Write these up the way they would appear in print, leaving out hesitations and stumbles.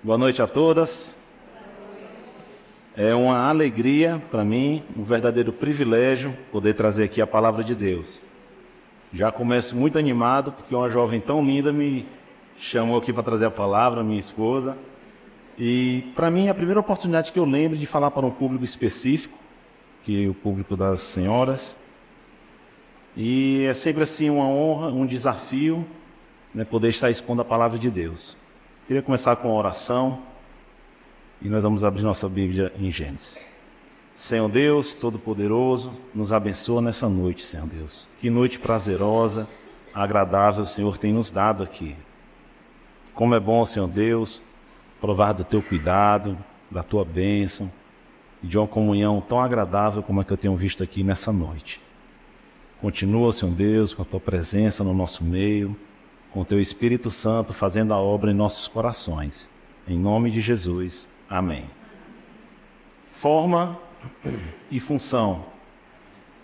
Boa noite a todas. É uma alegria para mim, um verdadeiro privilégio poder trazer aqui a palavra de Deus. Já começo muito animado porque uma jovem tão linda me chamou aqui para trazer a palavra, minha esposa. E para mim é a primeira oportunidade que eu lembro de falar para um público específico, que é o público das senhoras. E é sempre assim uma honra, um desafio, poder estar expondo a palavra de Deus. Queria começar com a oração e nós vamos abrir nossa Bíblia em Gênesis. Senhor Deus, Todo-Poderoso, nos abençoa nessa noite, Senhor Deus. Que noite prazerosa, agradável o Senhor tem nos dado aqui. Como é bom, Senhor Deus, provar do Teu cuidado, da Tua bênção e de uma comunhão tão agradável como a que eu tenho visto aqui nessa noite. Continua, Senhor Deus, com a Tua presença no nosso meio, com o Teu Espírito Santo fazendo a obra em nossos corações. Em nome de Jesus. Amém. Forma e função.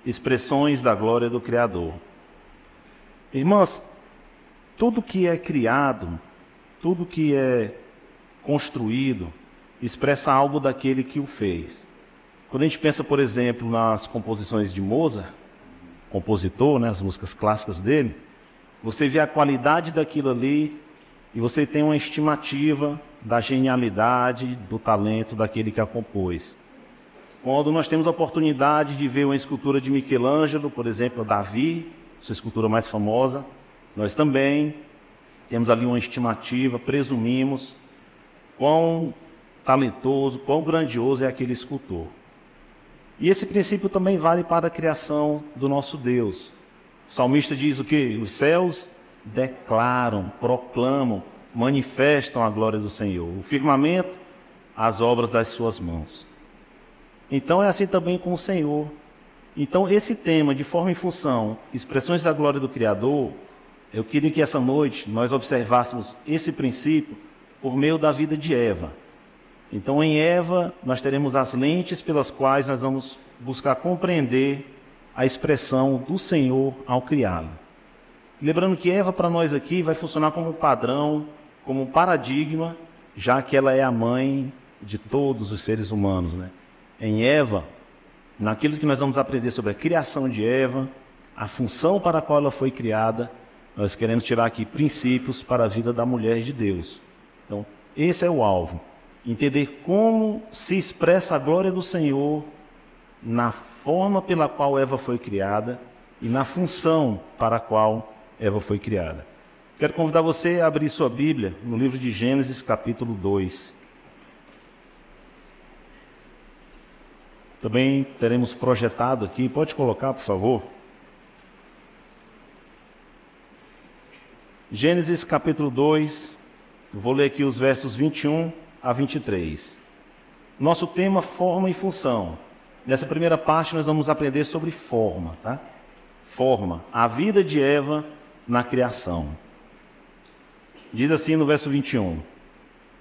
Expressões da glória do Criador. Irmãs, tudo que é criado, tudo que é construído, expressa algo daquele que o fez. Quando a gente pensa, por exemplo, nas composições de Mozart, compositor, as músicas clássicas dele, você vê a qualidade daquilo ali e você tem uma estimativa da genialidade, do talento daquele que a compôs. Quando nós temos a oportunidade de ver uma escultura de Michelangelo, por exemplo, Davi, sua escultura mais famosa, nós também temos ali uma estimativa, presumimos quão talentoso, quão grandioso é aquele escultor. E esse princípio também vale para a criação do nosso Deus. O salmista diz o quê? Os céus declaram, proclamam, manifestam a glória do Senhor. O firmamento, as obras das suas mãos. Então é assim também com o Senhor. Então esse tema de forma e função, expressões da glória do Criador, eu queria que essa noite nós observássemos esse princípio por meio da vida de Eva. Então em Eva nós teremos as lentes pelas quais nós vamos buscar compreender a expressão do Senhor ao criá-la. Lembrando que Eva para nós aqui vai funcionar como padrão, como paradigma, já que ela é a mãe de todos os seres humanos. Em Eva, naquilo que nós vamos aprender sobre a criação de Eva, a função para a qual ela foi criada, nós queremos tirar aqui princípios para a vida da mulher de Deus. Então, esse é o alvo. Entender como se expressa a glória do Senhor na forma pela qual Eva foi criada e na função para a qual Eva foi criada. Quero convidar você a abrir sua Bíblia no livro de Gênesis, capítulo 2. Também teremos projetado aqui, pode colocar, por favor. Gênesis, capítulo 2, vou ler aqui os versos 21 a 23. Nosso tema, forma e função. Nessa primeira parte nós vamos aprender sobre forma, tá? Forma, a vida de Eva na criação. Diz assim no verso 21.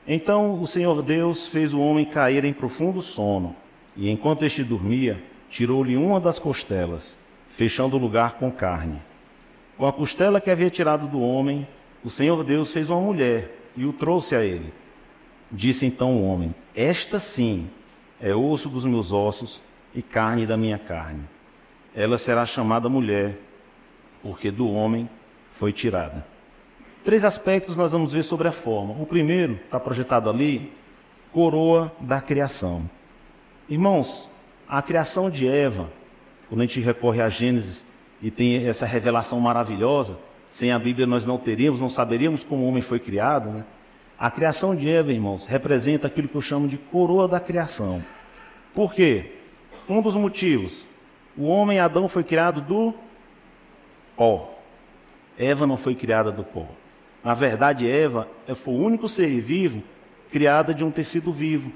Então o Senhor Deus fez o homem cair em profundo sono, e enquanto este dormia, tirou-lhe uma das costelas, fechando o lugar com carne. Com a costela que havia tirado do homem, o Senhor Deus fez uma mulher e o trouxe a ele. Disse então o homem: esta sim é osso dos meus ossos e carne da minha carne. Ela será chamada mulher, porque do homem foi tirada. 3 aspectos nós vamos ver sobre a forma. O primeiro, está projetado ali, coroa da criação. Irmãos, a criação de Eva, quando a gente recorre a Gênesis e tem essa revelação maravilhosa, sem a Bíblia nós não teríamos, não saberíamos como o homem foi criado, A criação de Eva, irmãos, representa aquilo que eu chamo de coroa da criação. Por quê? Um dos motivos, o homem Adão foi criado do pó. Eva não foi criada do pó. Na verdade, Eva foi o único ser vivo criada de um tecido vivo.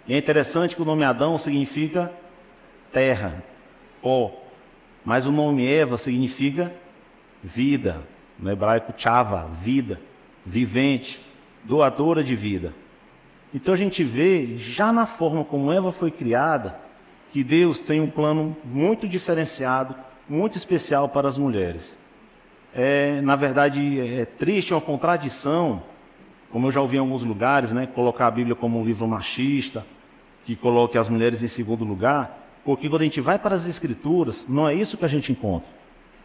E é interessante que o nome Adão significa terra, pó. Mas o nome Eva significa vida. No hebraico, chava, vida, vivente, doadora de vida. Então a gente vê, já na forma como Eva foi criada, que Deus tem um plano muito diferenciado, muito especial para as mulheres. Na verdade, é triste, é uma contradição como eu já ouvi em alguns lugares, né, colocar a Bíblia como um livro machista, que coloque as mulheres em segundo lugar, porque quando a gente vai para as Escrituras, não é isso que a gente encontra.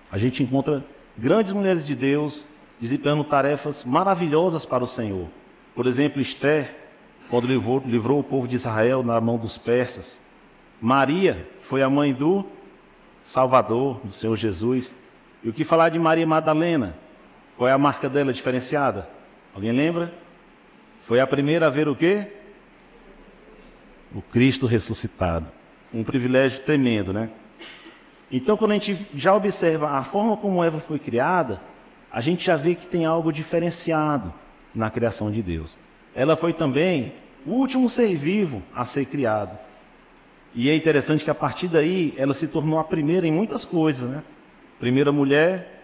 A gente encontra grandes mulheres de Deus desempenhando tarefas maravilhosas para o Senhor. Por exemplo, Esther, quando livrou o povo de Israel na mão dos persas. Maria foi a mãe do Salvador, do Senhor Jesus. E o que falar de Maria Madalena? Qual é a marca dela diferenciada? Alguém lembra? Foi a primeira a ver o quê? O Cristo ressuscitado. Um privilégio tremendo, né? Então, quando a gente já observa a forma como Eva foi criada, a gente já vê que tem algo diferenciado na criação de Deus. Ela foi também o último ser vivo a ser criado. E é interessante que a partir daí ela se tornou a primeira em muitas coisas, né? Primeira mulher,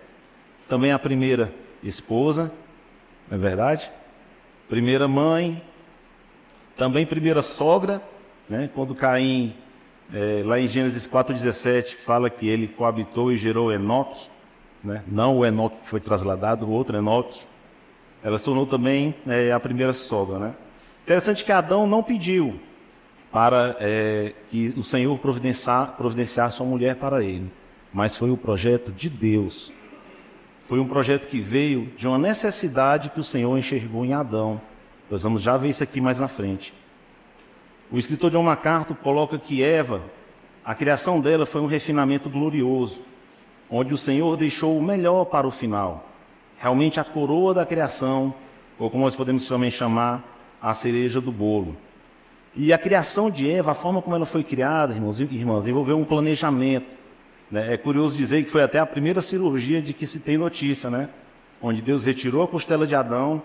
também a primeira esposa, não é verdade? Primeira mãe, também primeira sogra, né? Quando Caim, lá em Gênesis 4,17, fala que ele coabitou e gerou Enoque, né? Não o Enoque que foi trasladado, o outro Enoque. Ela se tornou também a primeira sogra, né? Interessante que Adão não pediu para que o Senhor providenciasse uma mulher para ele, mas foi o projeto de Deus. Foi um projeto que veio de uma necessidade que o Senhor enxergou em Adão. Nós vamos já ver isso aqui mais na frente. O escritor John MacArthur coloca que Eva, a criação dela foi um refinamento glorioso, onde o Senhor deixou o melhor para o final. Realmente a coroa da criação, ou como nós podemos também chamar, a cereja do bolo. E a criação de Eva, a forma como ela foi criada, irmãos e irmãs, envolveu um planejamento. Né? É curioso dizer que foi até a primeira cirurgia de que se tem notícia, né? Onde Deus retirou a costela de Adão.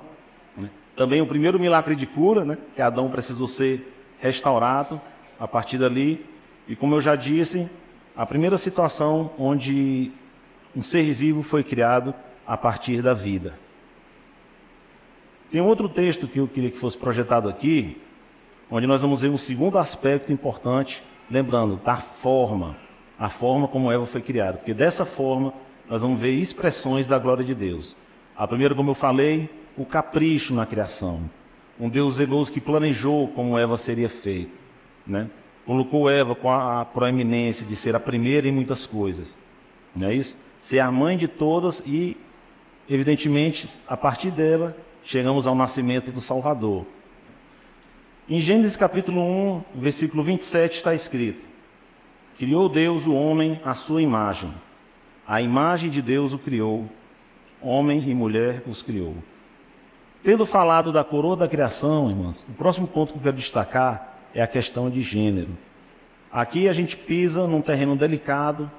Né? Também o primeiro milagre de cura, né? Que Adão precisou ser restaurado a partir dali. E como eu já disse, a primeira situação onde um ser vivo foi criado a partir da vida. Tem outro texto que eu queria que fosse projetado aqui, onde nós vamos ver um segundo aspecto importante, lembrando, da forma, a forma como Eva foi criada, porque dessa forma nós vamos ver expressões da glória de Deus. A primeira, como eu falei, o capricho na criação, um Deus zeloso que planejou como Eva seria feita, né? Colocou Eva com a proeminência de ser a primeira em muitas coisas, não é isso? Ser a mãe de todas e, evidentemente, a partir dela, chegamos ao nascimento do Salvador. Em Gênesis capítulo 1, versículo 27 está escrito: criou Deus o homem à sua imagem. A imagem de Deus o criou, homem e mulher os criou. Tendo falado da coroa da criação, irmãos, o próximo ponto que eu quero destacar é a questão de gênero. Aqui a gente pisa num terreno delicado,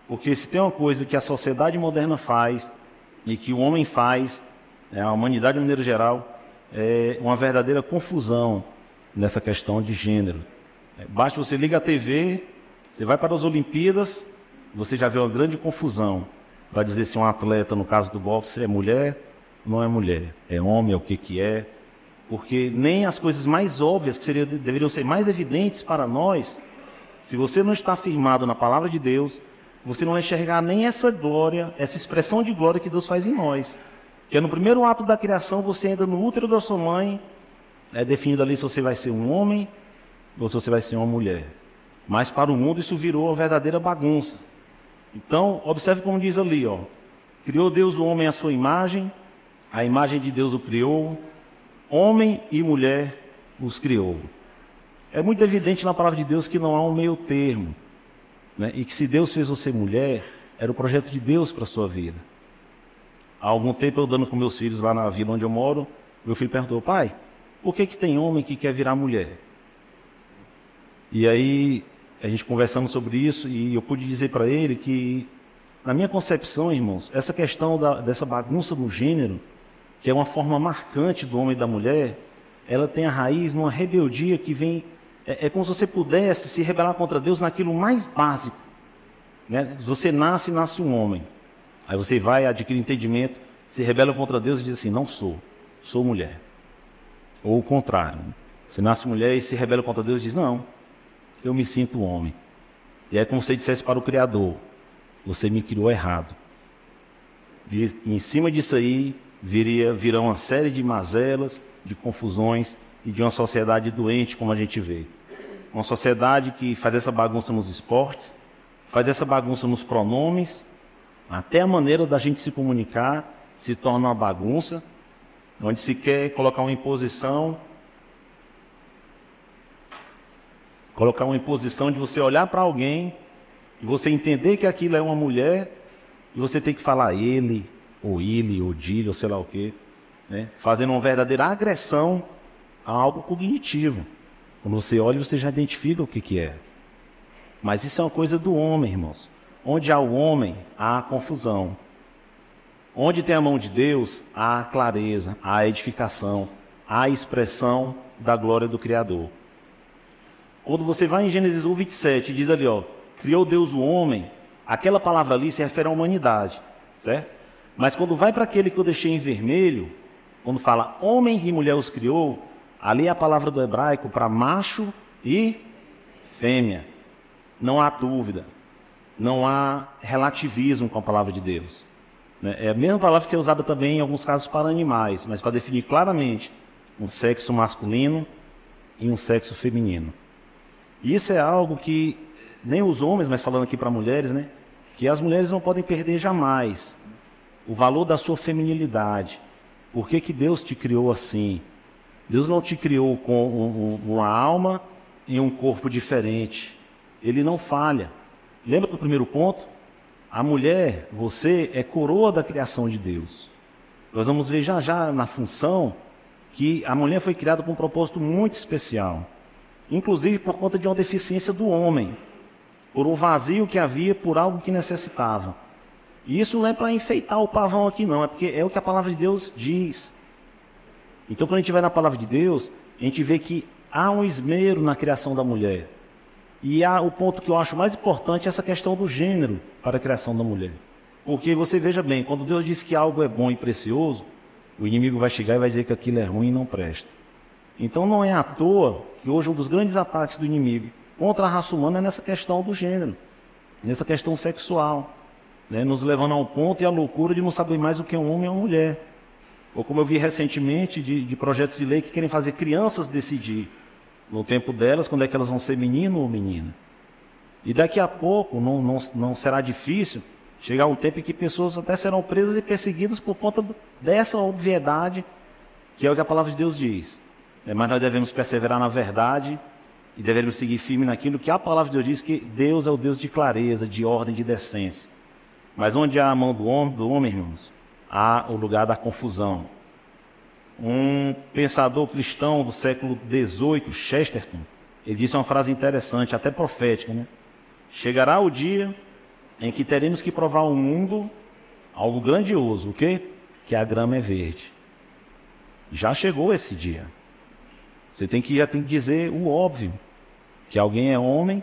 porque se tem uma coisa que a sociedade moderna faz e que o homem faz, a humanidade de maneira geral, é uma verdadeira confusão nessa questão de gênero. Basta você ligar a TV, você vai para as Olimpíadas, você já vê uma grande confusão para dizer se um atleta, no caso do boxe, é mulher, não é mulher, é homem, é o que é, porque nem as coisas mais óbvias, que deveriam ser mais evidentes para nós, se você não está firmado na palavra de Deus, você não vai enxergar nem essa glória, essa expressão de glória que Deus faz em nós. Que é no primeiro ato da criação, você entra no útero da sua mãe, é definido ali se você vai ser um homem ou se você vai ser uma mulher. Mas para o mundo isso virou uma verdadeira bagunça. Então, observe como diz ali, ó. Criou Deus o homem à sua imagem, a imagem de Deus o criou, homem e mulher os criou. É muito evidente na palavra de Deus que não há um meio termo, né? E que se Deus fez você mulher, era o projeto de Deus para a sua vida. Há algum tempo eu andando com meus filhos lá na vila onde eu moro, meu filho perguntou: pai, por que tem homem que quer virar mulher? E aí, a gente conversando sobre isso, e eu pude dizer para ele que, na minha concepção, irmãos, essa questão dessa bagunça do gênero, que é uma forma marcante do homem e da mulher, ela tem a raiz numa rebeldia que vem, é como se você pudesse se rebelar contra Deus naquilo mais básico, né? Você nasce um homem, aí você vai, adquire entendimento, se rebela contra Deus e diz assim: não sou mulher. Ou o contrário, você nasce mulher e se rebela contra Deus e diz: não, eu me sinto homem. E é como se você dissesse para o Criador: você me criou errado. E em cima disso aí, virão uma série de mazelas, de confusões e de uma sociedade doente, como a gente vê. Uma sociedade que faz essa bagunça nos esportes, faz essa bagunça nos pronomes, até a maneira da gente se comunicar se torna uma bagunça, onde se quer colocar uma imposição de você olhar para alguém e você entender que aquilo é uma mulher e você tem que falar ele, ou dile, ou sei lá o quê, né? Fazendo uma verdadeira agressão a algo cognitivo. Quando você olha, você já identifica o que é. Mas isso é uma coisa do homem, irmãos. Onde há o homem, há confusão. Onde tem a mão de Deus, há clareza, há edificação, há expressão da glória do Criador. Quando você vai em Gênesis 1, 27, diz ali, criou Deus o homem, aquela palavra ali se refere à humanidade, certo? Mas quando vai para aquele que eu deixei em vermelho, quando fala homem e mulher os criou, ali é a palavra do hebraico para macho e fêmea. Não há dúvida, não há relativismo com a palavra de Deus. É a mesma palavra que é usada também em alguns casos para animais, mas para definir claramente um sexo masculino e um sexo feminino. E isso é algo que nem os homens, mas falando aqui para mulheres, né? Que as mulheres não podem perder jamais o valor da sua feminilidade. Por que Deus te criou assim? Deus não te criou com uma alma e um corpo diferente. Ele não falha. Lembra do primeiro ponto? A mulher, você é coroa da criação de Deus. Nós vamos ver já na função que a mulher foi criada com um propósito muito especial. Inclusive por conta de uma deficiência do homem, por um vazio que havia, por algo que necessitava. E isso não é para enfeitar o pavão aqui não, é porque é o que a palavra de Deus diz. Então quando a gente vai na palavra de Deus, a gente vê que há um esmero na criação da mulher. E há o ponto que eu acho mais importante, essa questão do gênero para a criação da mulher. Porque você veja bem, quando Deus diz que algo é bom e precioso, o inimigo vai chegar e vai dizer que aquilo é ruim e não presta. Então não é à toa que hoje um dos grandes ataques do inimigo contra a raça humana é nessa questão do gênero, nessa questão sexual, né? Nos levando a um ponto e à loucura de não saber mais o que é um homem e uma mulher. Ou como eu vi recentemente de projetos de lei que querem fazer crianças decidir no tempo delas quando é que elas vão ser menino ou menina. E daqui a pouco não será difícil chegar um tempo em que pessoas até serão presas e perseguidas por conta dessa obviedade que é o que a palavra de Deus diz. Mas nós devemos perseverar na verdade e devemos seguir firme naquilo que a palavra de Deus diz, que Deus é o Deus de clareza, de ordem, de decência. Mas onde há a mão do homem, irmãos, há o lugar da confusão. Um pensador cristão do século XVIII, Chesterton, ele disse uma frase interessante, até profética, né? Chegará o dia em que teremos que provar ao mundo algo grandioso, o quê? Que a grama é verde. Já chegou esse dia. Você já tem que dizer o óbvio, que alguém é homem,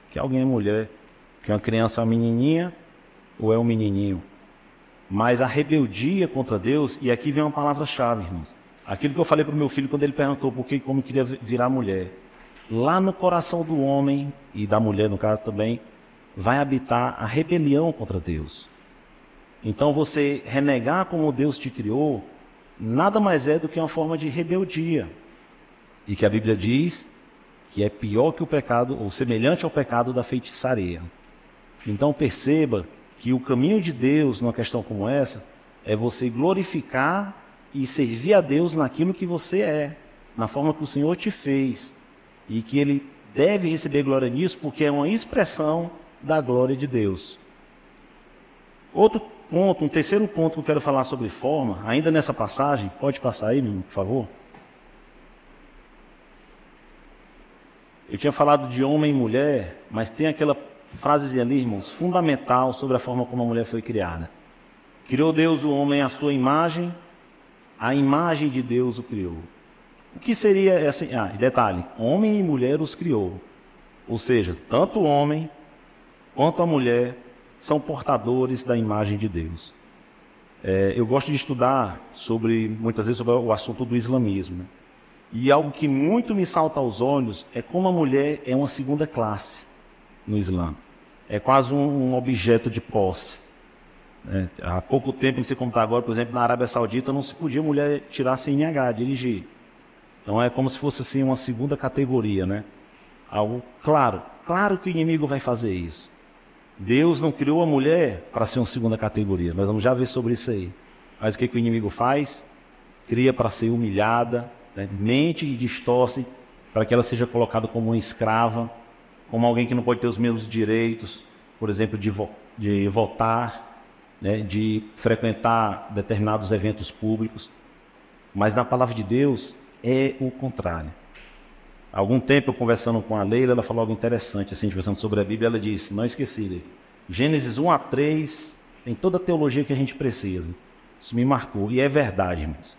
que alguém é mulher, que uma criança é uma menininha ou é um menininho. Mas a rebeldia contra Deus, e aqui vem uma palavra-chave, irmãos. Aquilo que eu falei para o meu filho quando ele perguntou por que como queria virar mulher. Lá no coração do homem, e da mulher no caso também, vai habitar a rebelião contra Deus. Então você renegar como Deus te criou, nada mais é do que uma forma de rebeldia. E que a Bíblia diz que é pior que o pecado, ou semelhante ao pecado da feitiçaria. Então perceba que o caminho de Deus numa questão como essa é você glorificar e servir a Deus naquilo que você é, na forma que o Senhor te fez, e que Ele deve receber glória nisso, porque é uma expressão da glória de Deus. Outro ponto, um terceiro ponto que eu quero falar sobre forma, ainda nessa passagem, pode passar aí, por favor? Eu tinha falado de homem e mulher, mas tem aquela frasezinha ali, irmãos, fundamental sobre a forma como a mulher foi criada. Criou Deus o homem à sua imagem, a imagem de Deus o criou. O que seria assim? Detalhe, homem e mulher os criou. Ou seja, tanto o homem quanto a mulher são portadores da imagem de Deus. Eu gosto de estudar muitas vezes sobre o assunto do islamismo, né? E algo que muito me salta aos olhos é como a mulher é uma segunda classe no Islã. É quase um objeto de posse. né? Há pouco tempo, não sei como está agora, por exemplo, na Arábia Saudita não se podia mulher tirar CNH, dirigir. Então é como se fosse assim uma segunda categoria, né? Algo claro, claro que o inimigo vai fazer isso. Deus não criou a mulher para ser uma segunda categoria, nós vamos já ver sobre isso aí. Mas o que o inimigo faz? Cria para ser humilhada, né? Mente e distorce para que ela seja colocada como uma escrava, como alguém que não pode ter os mesmos direitos, por exemplo, de votar, né? De frequentar determinados eventos públicos. Mas na palavra de Deus é o contrário. Há algum tempo, eu conversando com a Leila, ela falou algo interessante, assim, conversando sobre a Bíblia, ela disse, não esqueci, Gênesis 1 a 3, tem toda a teologia que a gente precisa. Isso me marcou, e é verdade, irmãos.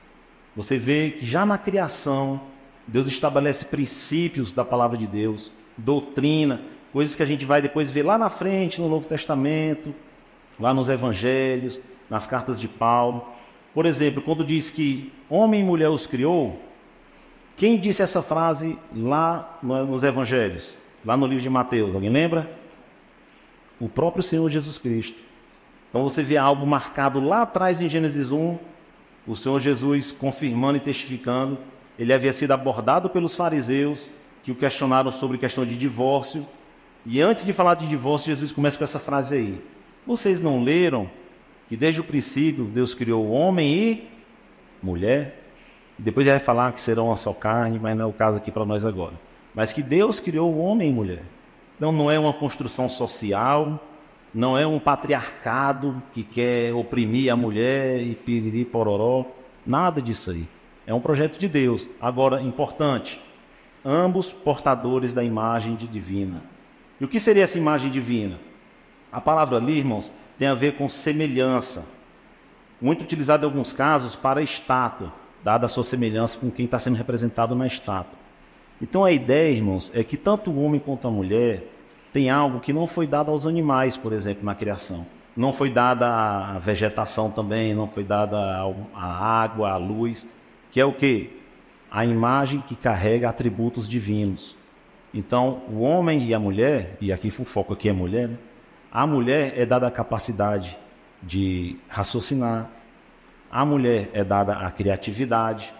Você vê que já na criação, Deus estabelece princípios da palavra de Deus, doutrina, coisas que a gente vai depois ver lá na frente, no Novo Testamento, lá nos Evangelhos, nas cartas de Paulo. Por exemplo, quando diz que homem e mulher os criou, quem disse essa frase lá nos Evangelhos? Lá no livro de Mateus, alguém lembra? O próprio Senhor Jesus Cristo. Então você vê algo marcado lá atrás em Gênesis 1, o Senhor Jesus confirmando e testificando. Ele havia sido abordado pelos fariseus, que o questionaram sobre questão de divórcio. E antes de falar de divórcio, Jesus começa com essa frase aí. Vocês não leram que desde o princípio Deus criou homem e mulher? Depois ele vai falar que serão uma só carne, mas não é o caso aqui para nós agora. Mas que Deus criou o homem e mulher. Então não é uma construção social, não é um patriarcado que quer oprimir a mulher e piriri pororó, nada disso aí. É um projeto de Deus. Agora, importante, ambos portadores da imagem divina. E o que seria essa imagem divina? A palavra ali, irmãos, tem a ver com semelhança. Muito utilizada em alguns casos para estátua, dada a sua semelhança com quem está sendo representado na estátua. Então a ideia, irmãos, é que tanto o homem quanto a mulher tem algo que não foi dado aos animais, por exemplo, na criação. Não foi dada a vegetação também, não foi dada a água, a luz, que é o quê? A imagem que carrega atributos divinos. Então, o homem e a mulher, e aqui o foco aqui é a mulher, né? A mulher é dada a capacidade de raciocinar, a mulher é dada a criatividade,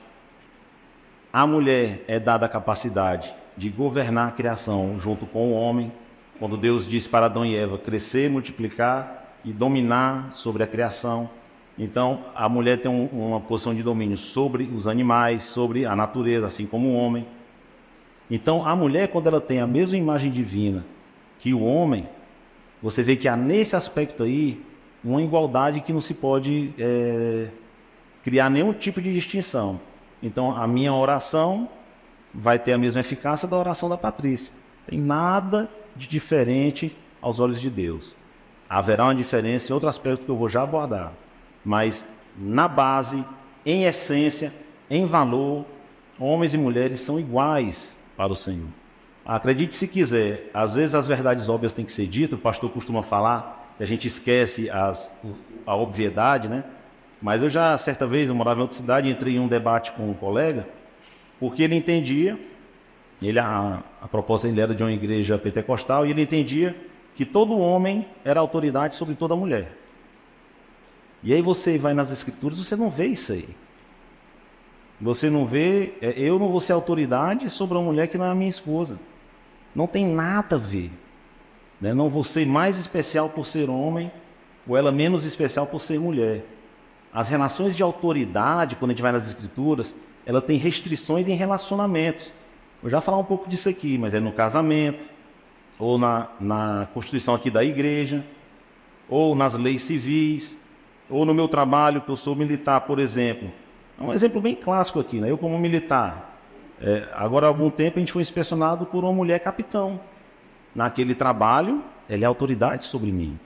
a mulher é dada a capacidade de governar a criação junto com o homem, quando Deus diz para Adão e Eva crescer, multiplicar e dominar sobre a criação. Então, a mulher tem uma posição de domínio sobre os animais, sobre a natureza, assim como o homem. Então, a mulher, quando ela tem a mesma imagem divina que o homem, você vê que há nesse aspecto aí uma igualdade que não se pode criar nenhum tipo de distinção. Então, a minha oração vai ter a mesma eficácia da oração da Patrícia. Tem nada de diferente aos olhos de Deus. Haverá uma diferença em outro aspecto que eu vou já abordar. Mas, na base, em essência, em valor, homens e mulheres são iguais para o Senhor. Acredite se quiser, às vezes as verdades óbvias têm que ser ditas, o pastor costuma falar que a gente esquece a obviedade, né? Mas eu já, certa vez, eu morava em outra cidade, entrei em um debate com um colega, porque ele entendia, a proposta dele era de uma igreja pentecostal, e ele entendia que todo homem era autoridade sobre toda mulher. E aí você vai nas escrituras, você não vê isso aí. Você não vê, eu não vou ser autoridade sobre uma mulher que não é a minha esposa. Não tem nada a ver. Né? Não vou ser mais especial por ser homem, ou ela menos especial por ser mulher. As relações de autoridade, quando a gente vai nas escrituras, ela tem restrições em relacionamentos. Eu já vou falar um pouco disso aqui, mas é no casamento, ou na constituição aqui da igreja, ou nas leis civis, ou no meu trabalho, que eu sou militar, por exemplo. É um exemplo bem clássico aqui, né? Eu como militar. Agora há algum tempo a gente foi inspecionado por uma mulher capitão. Naquele trabalho, ela é autoridade sobre mim.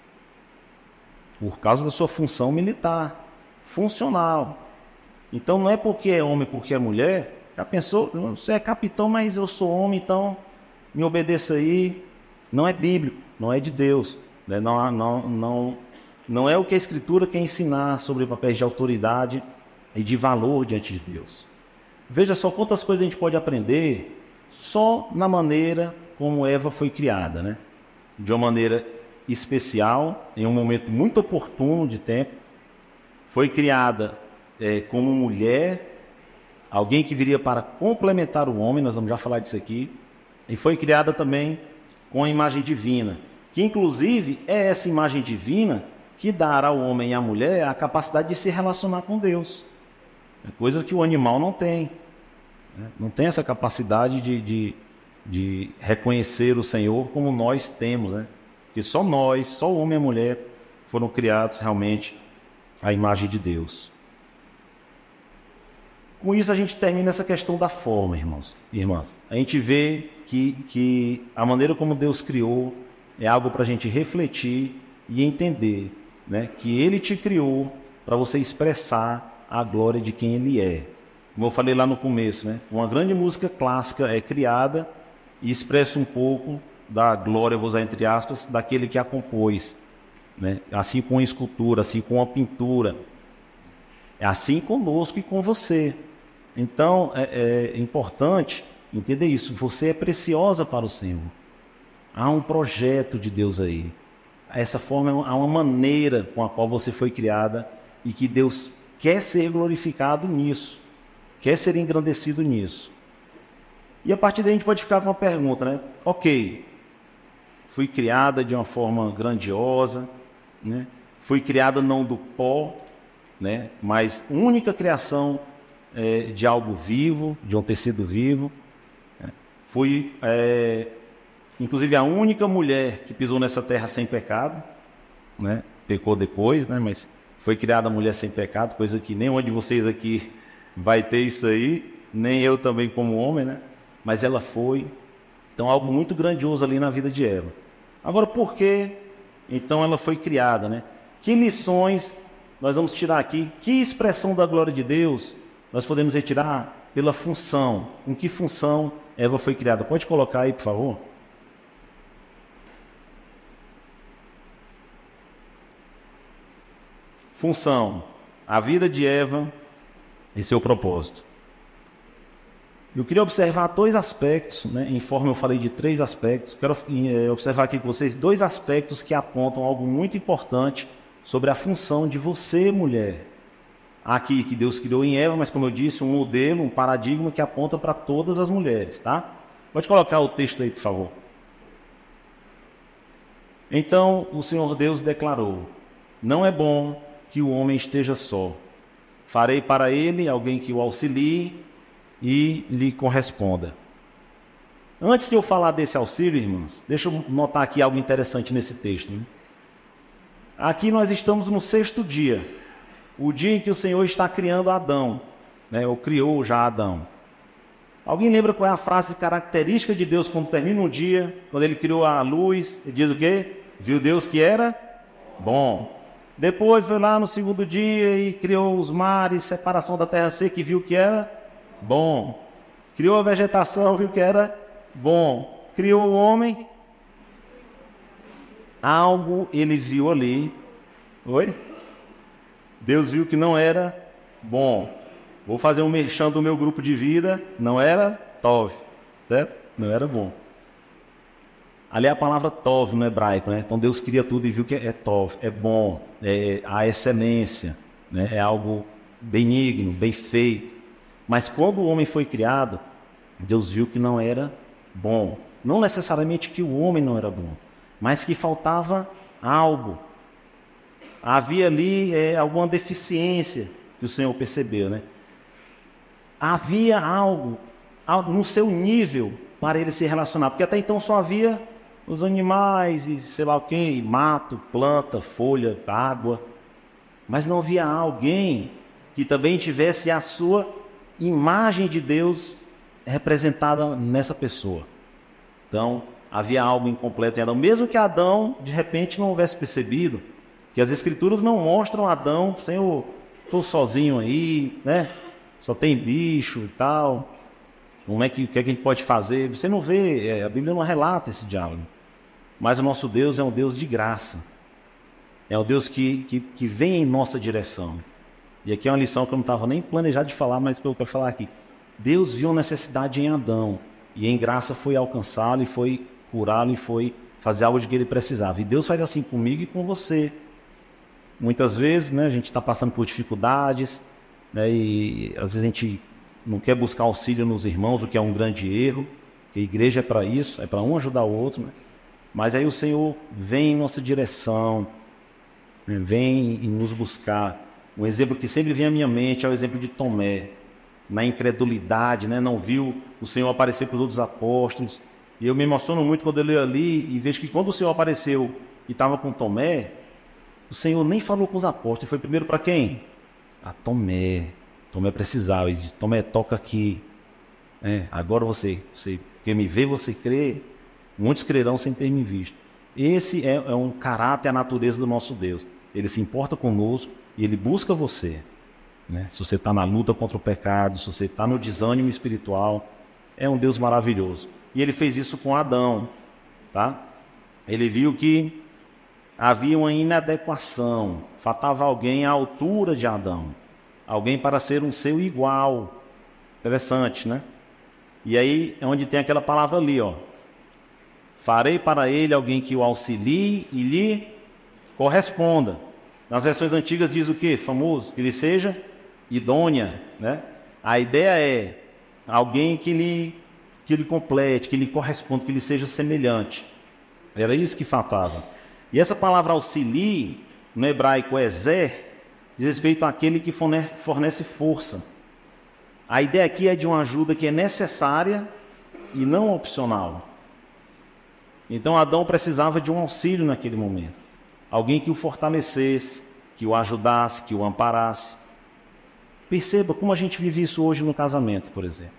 Por causa da sua função militar, funcional. Então não é porque é homem, porque é mulher. Já pensou? Você é capitão, mas eu sou homem, então me obedeça aí. Não é bíblico, não é de Deus. Né? Não é o que a Escritura quer ensinar sobre papéis de autoridade e de valor diante de Deus. Veja só quantas coisas a gente pode aprender só na maneira como Eva foi criada, né? De uma maneira especial, em um momento muito oportuno de tempo. Foi criada como mulher, alguém que viria para complementar o homem, nós vamos já falar disso aqui. E foi criada também com a imagem divina, que inclusive é essa imagem divina que dará ao homem e à mulher a capacidade de se relacionar com Deus. Coisas que o animal não tem. Não tem essa capacidade de reconhecer o Senhor como nós temos, né? Porque só nós, só o homem e a mulher foram criados realmente à imagem de Deus. Com isso a gente termina essa questão da forma, irmãos e irmãs. A gente vê que a maneira como Deus criou é algo para a gente refletir e entender, né? Que Ele te criou para você expressar a glória de quem Ele é. Como eu falei lá no começo, né? Uma grande música clássica é criada e expressa um pouco da glória, vou usar entre aspas, daquele que a compôs, né? Assim com a escultura, assim com a pintura. É assim conosco e com você. Então, é importante entender isso. Você é preciosa para o Senhor. Há um projeto de Deus aí. Essa forma, há uma maneira com a qual você foi criada e que Deus quer ser glorificado nisso. Quer ser engrandecido nisso. E a partir daí a gente pode ficar com uma pergunta, né? Ok, fui criada de uma forma grandiosa, né? Fui criada não do pó, né? Mas única criação de algo vivo, de um tecido vivo. Né? Fui, inclusive, a única mulher que pisou nessa terra sem pecado, né? Pecou depois, né? Mas foi criada a mulher sem pecado, coisa que nenhum de vocês aqui vai ter isso aí, nem eu também como homem, né? Mas ela foi. Então, algo muito grandioso ali na vida de Eva. Agora, por que então ela foi criada, né? Que lições nós vamos tirar aqui? Que expressão da glória de Deus nós podemos retirar pela função? Em que função Eva foi criada? Pode colocar aí, por favor. Função. A vida de Eva e seu propósito. Eu queria observar dois aspectos, né? Em forma eu falei de 3 aspectos. Quero observar aqui com vocês 2 aspectos que apontam algo muito importante sobre a função de você, mulher. Aqui que Deus criou em Eva, mas como eu disse, um modelo, um paradigma que aponta para todas as mulheres, tá? Pode colocar o texto aí, por favor. Então o Senhor Deus declarou: não é bom que o homem esteja só. Farei para ele alguém que o auxilie e lhe corresponda. Antes de eu falar desse auxílio, irmãos, deixa eu notar aqui algo interessante nesse texto. Né? Aqui nós estamos no 6º dia, o dia em que o Senhor está criando Adão, né? Ou criou já Adão. Alguém lembra qual é a frase característica de Deus quando termina um dia, quando Ele criou a luz? Ele diz o quê? Viu Deus que era bom. Depois foi lá no 2º dia e criou os mares, separação da terra seca e viu que era bom. Criou a vegetação, viu que era bom. Criou o homem. Algo ele viu ali. Oi? Deus viu que não era bom. Vou fazer um merchan do meu grupo de vida. Não era tov, certo? Não era bom. Ali é a palavra tov no hebraico, né? Então Deus cria tudo e viu que é tov, é bom, é a excelência, né? É algo benigno, bem feito. Mas quando o homem foi criado, Deus viu que não era bom. Não necessariamente que o homem não era bom, mas que faltava algo. Havia ali alguma deficiência que o Senhor percebeu, né? Havia algo no seu nível para ele se relacionar, porque até então só havia os animais e sei lá o que, mato, planta, folha, água, mas não havia alguém que também tivesse a sua imagem de Deus representada nessa pessoa. Então, havia algo incompleto em Adão, mesmo que Adão, de repente, não houvesse percebido, que as Escrituras não mostram Adão, Senhor, estou sozinho aí, né? Só tem bicho e tal, o que é que a gente pode fazer? Você não vê, a Bíblia não relata esse diálogo. Mas o nosso Deus é um Deus de graça. É um Deus que vem em nossa direção. E aqui é uma lição que eu não estava nem planejado de falar, mas que eu quero falar aqui. Deus viu necessidade em Adão. E em graça foi alcançá-lo, e foi curá-lo, e foi fazer algo de que ele precisava. E Deus faz assim comigo e com você. Muitas vezes, né, a gente está passando por dificuldades, né, e às vezes a gente não quer buscar auxílio nos irmãos, o que é um grande erro, que a igreja é para isso, é para um ajudar o outro, né? Mas aí o Senhor vem em nossa direção, né, vem em nos buscar. Um exemplo que sempre vem à minha mente é o exemplo de Tomé, na incredulidade, né, não viu o Senhor aparecer para os outros apóstolos. E eu me emociono muito quando eu leio ali e vejo que quando o Senhor apareceu e estava com Tomé, o Senhor nem falou com os apóstolos, foi primeiro para quem? A Tomé. Tomé precisava, ele disse, Tomé, toca aqui. Agora você quer me ver, você crê, muitos crerão sem ter me visto. Esse é um caráter, a natureza do nosso Deus. Ele se importa conosco e ele busca você. Né? Se você está na luta contra o pecado, se você está no desânimo espiritual, é um Deus maravilhoso. E ele fez isso com Adão. Tá? Ele viu que havia uma inadequação, faltava alguém à altura de Adão, alguém para ser um seu igual. Interessante, né? E aí é onde tem aquela palavra ali, ó. Farei para ele alguém que o auxilie e lhe corresponda. Nas versões antigas diz o quê? Famoso, que ele seja idônea, né? A ideia é alguém que lhe complete, que lhe corresponda, que lhe seja semelhante. Era isso que faltava. E essa palavra auxilie, no hebraico ezer, diz respeito àquele que fornece força. A ideia aqui é de uma ajuda que é necessária e não opcional. Então Adão precisava de um auxílio naquele momento. Alguém que o fortalecesse, que o ajudasse, que o amparasse. Perceba como a gente vive isso hoje no casamento, por exemplo.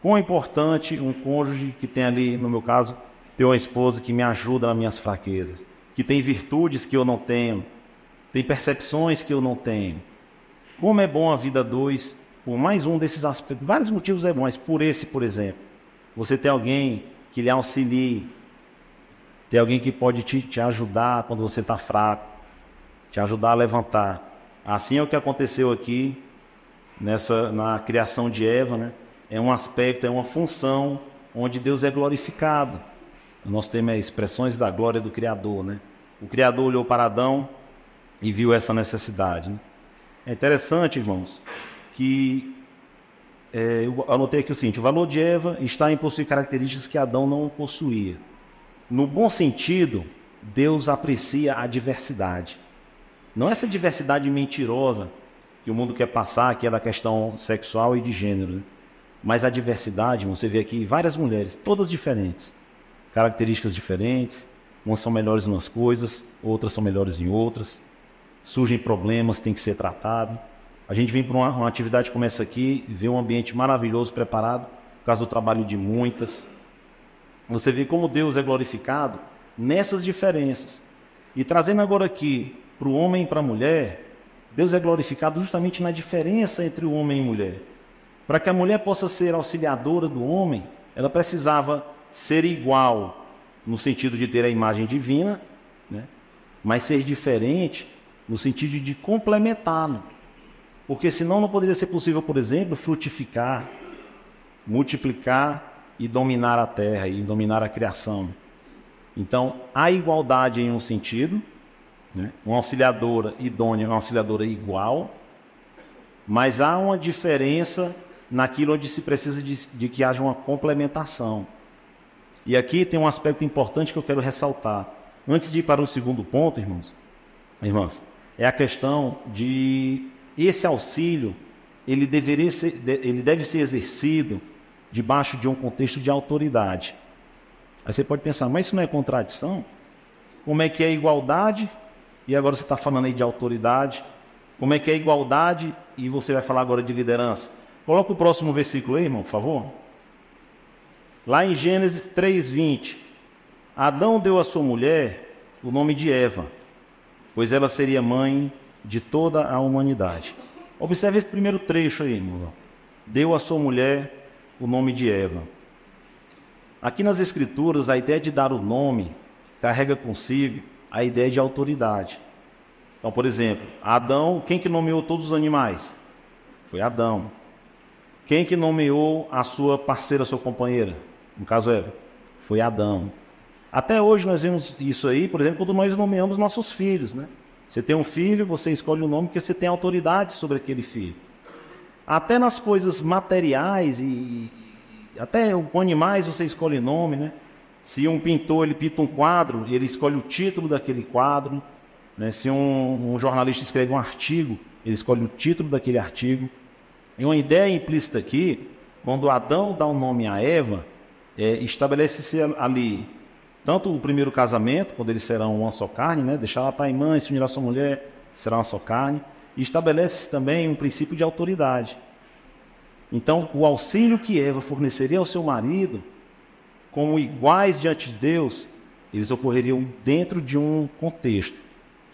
Quão importante um cônjuge que tem ali, no meu caso, ter uma esposa que me ajuda nas minhas fraquezas, que tem virtudes que eu não tenho, tem percepções que eu não tenho. Como é bom a vida a dois, por mais um desses aspectos. Vários motivos é bom, mas por esse, por exemplo. Você tem alguém que lhe auxilie, tem alguém que pode te ajudar quando você está fraco, te ajudar a levantar. Assim é o que aconteceu aqui, na criação de Eva, né? É um aspecto, é uma função onde Deus é glorificado. O nosso tema é expressões da glória do Criador, né? O Criador olhou para Adão e viu essa necessidade, né? É interessante, irmãos, que eu anotei aqui o seguinte: o valor de Eva está em possuir características que Adão não possuía. No bom sentido, Deus aprecia a diversidade. Não essa diversidade mentirosa que o mundo quer passar, que é da questão sexual e de gênero, né? Mas a diversidade, você vê aqui várias mulheres, todas diferentes, características diferentes, umas são melhores em umas coisas, outras são melhores em outras, surgem problemas, tem que ser tratado. A gente vem para uma atividade como essa aqui, vê um ambiente maravilhoso preparado, por causa do trabalho de muitas. Você vê como Deus é glorificado nessas diferenças. E trazendo agora aqui para o homem e para a mulher, Deus é glorificado justamente na diferença entre o homem e a mulher. Para que a mulher possa ser auxiliadora do homem, ela precisava ser igual, no sentido de ter a imagem divina, né? Mas ser diferente no sentido de complementá-lo. Porque senão não poderia ser possível, por exemplo, frutificar, multiplicar e dominar a terra, e dominar a criação. Então, há igualdade em um sentido, né? Uma auxiliadora idônea, uma auxiliadora igual, mas há uma diferença naquilo onde se precisa de que haja uma complementação. E aqui tem um aspecto importante que eu quero ressaltar. Antes de ir para o segundo ponto, irmãs, é a questão de esse auxílio, ele deve ser exercido debaixo de um contexto de autoridade. Aí você pode pensar, mas isso não é contradição? Como é que é igualdade? E agora você está falando aí de autoridade. Como é que é igualdade? E você vai falar agora de liderança. Coloca o próximo versículo aí, irmão, por favor. Lá em Gênesis 3:20. Adão deu à sua mulher o nome de Eva, pois ela seria mãe de toda a humanidade. Observe esse primeiro trecho aí, irmão. Deu à sua mulher o nome de Eva. Aqui nas Escrituras, a ideia de dar o nome carrega consigo a ideia de autoridade. Então, por exemplo, Adão, quem que nomeou todos os animais? Foi Adão. Quem que nomeou a sua parceira, a sua companheira? No caso Eva, foi Adão. Até hoje nós vemos isso aí, por exemplo, quando nós nomeamos nossos filhos, né? Você tem um filho, você escolhe o nome porque você tem autoridade sobre aquele filho. Até nas coisas materiais e até com animais você escolhe nome, né? Se um pintor ele pinta um quadro, ele escolhe o título daquele quadro, né? Se um jornalista escreve um artigo, ele escolhe o título daquele artigo. E uma ideia implícita aqui, quando Adão dá o nome a Eva, estabelece-se ali tanto o primeiro casamento, quando eles serão uma só carne, né? Deixar lá pai e mãe, se unirá sua mulher, será uma só carne. E estabelece-se também um princípio de autoridade. Então, o auxílio que Eva forneceria ao seu marido, como iguais diante de Deus, eles ocorreriam dentro de um contexto.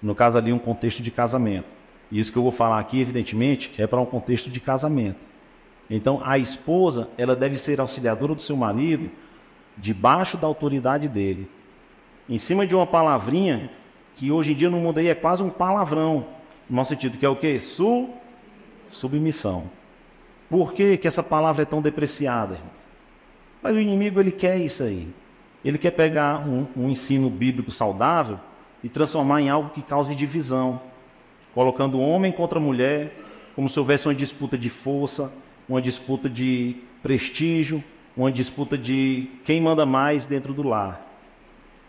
No caso ali, um contexto de casamento. E isso que eu vou falar aqui, evidentemente, é para um contexto de casamento. Então, a esposa, ela deve ser auxiliadora do seu marido, debaixo da autoridade dele. Em cima de uma palavrinha, que hoje em dia no mundo aí é quase um palavrão, no nosso sentido, que é o quê? Submissão. Por que essa palavra é tão depreciada? Mas o inimigo, ele quer isso aí. Ele quer pegar um ensino bíblico saudável e transformar em algo que cause divisão, colocando homem contra mulher, como se houvesse uma disputa de força, uma disputa de prestígio, uma disputa de quem manda mais dentro do lar.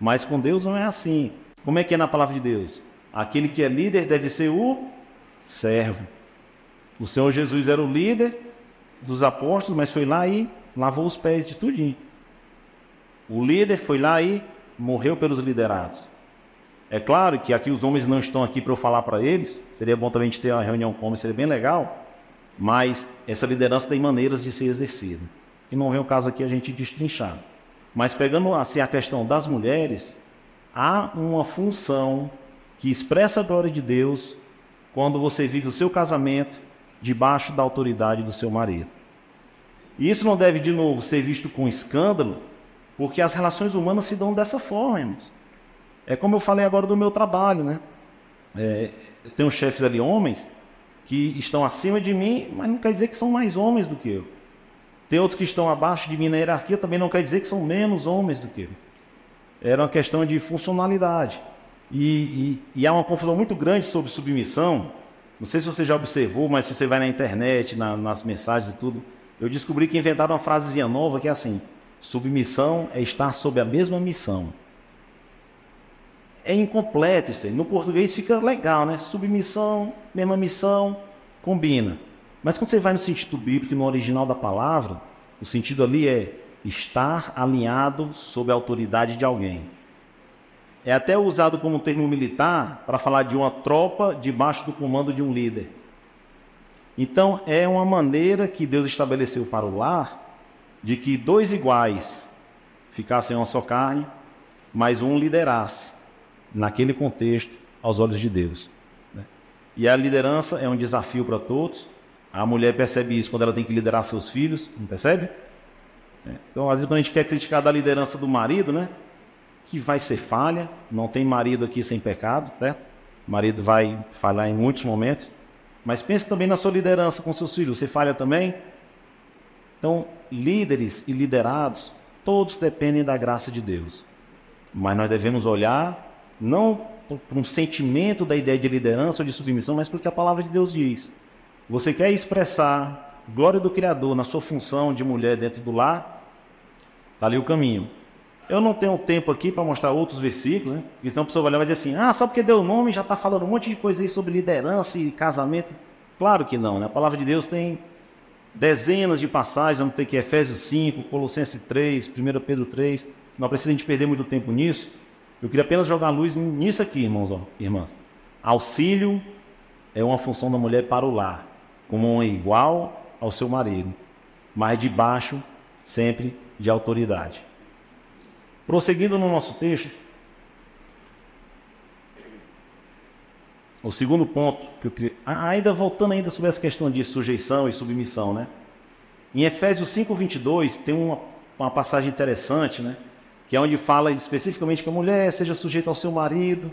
Mas com Deus não é assim. Como é que é na palavra de Deus? Aquele que é líder deve ser o servo. O Senhor Jesus era o líder dos apóstolos, mas foi lá e lavou os pés de tudinho. O líder foi lá e morreu pelos liderados. É claro que aqui os homens não estão aqui para eu falar para eles, seria bom também a gente ter uma reunião com homens, seria bem legal, mas essa liderança tem maneiras de ser exercida. E não vem o caso aqui a gente destrinchar. Mas pegando assim a questão das mulheres, há uma função que expressa a glória de Deus quando você vive o seu casamento debaixo da autoridade do seu marido. E isso não deve, de novo, ser visto com escândalo, porque as relações humanas se dão dessa forma, irmãos. É como eu falei agora do meu trabalho, né? Eu tenho chefes ali, homens, que estão acima de mim, mas não quer dizer que são mais homens do que eu. Tem outros que estão abaixo de mim na hierarquia, também não quer dizer que são menos homens do que eu. Era uma questão de funcionalidade. E há uma confusão muito grande sobre submissão. Não sei se você já observou, mas se você vai na internet, nas mensagens e tudo, eu descobri que inventaram uma frasezinha nova que é assim: submissão é estar sob a mesma missão. É incompleto isso aí. No português fica legal, né? Submissão, mesma missão, combina. Mas quando você vai no sentido bíblico, no original da palavra, o sentido ali é estar alinhado sob a autoridade de alguém. É até usado como termo militar para falar de uma tropa debaixo do comando de um líder. Então, é uma maneira que Deus estabeleceu para o lar de que dois iguais ficassem uma só carne, mas um liderasse naquele contexto aos olhos de Deus. E a liderança é um desafio para todos. A mulher percebe isso quando ela tem que liderar seus filhos, não percebe? Então, às vezes, quando a gente quer criticar da liderança do marido, né? Que vai ser falha, não tem marido aqui sem pecado, certo? O marido vai falhar em muitos momentos, mas pense também na sua liderança com seus filhos, você falha também? Então, líderes e liderados, todos dependem da graça de Deus, mas nós devemos olhar, não para um sentimento da ideia de liderança ou de submissão, mas porque a palavra de Deus diz. Você quer expressar a glória do Criador na sua função de mulher dentro do lar? Está ali o caminho. Eu não tenho tempo aqui para mostrar outros versículos, né? Porque senão a pessoa vai olhar e vai dizer assim: só porque deu nome já está falando um monte de coisa aí sobre liderança e casamento. Claro que não, né? A palavra de Deus tem dezenas de passagens, vamos ter que Efésios 5, Colossenses 3, 1 Pedro 3. Não precisa a gente perder muito tempo nisso. Eu queria apenas jogar luz nisso aqui, irmãos, irmãs. Auxílio é uma função da mulher para o lar, como uma igual ao seu marido, mas debaixo sempre de autoridade. Prosseguindo no nosso texto, o segundo ponto que eu queria, voltando sobre essa questão de sujeição e submissão, né? Em Efésios 5:22 tem uma passagem interessante, né? Que é onde fala especificamente que a mulher seja sujeita ao seu marido,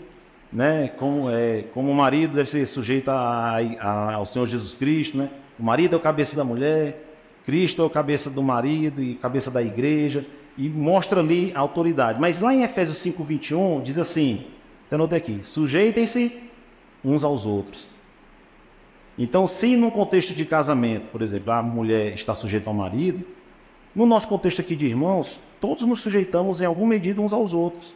né? Como o marido deve ser sujeito ao Senhor Jesus Cristo, né? O marido é o cabeça da mulher, Cristo é o cabeça do marido e cabeça da igreja. e mostra ali a autoridade. Mas lá em Efésios 5:21 diz assim, até anotei aqui, sujeitem-se uns aos outros. Então, se num contexto de casamento, por exemplo, a mulher está sujeita ao marido, no nosso contexto aqui de irmãos, todos nos sujeitamos em alguma medida uns aos outros.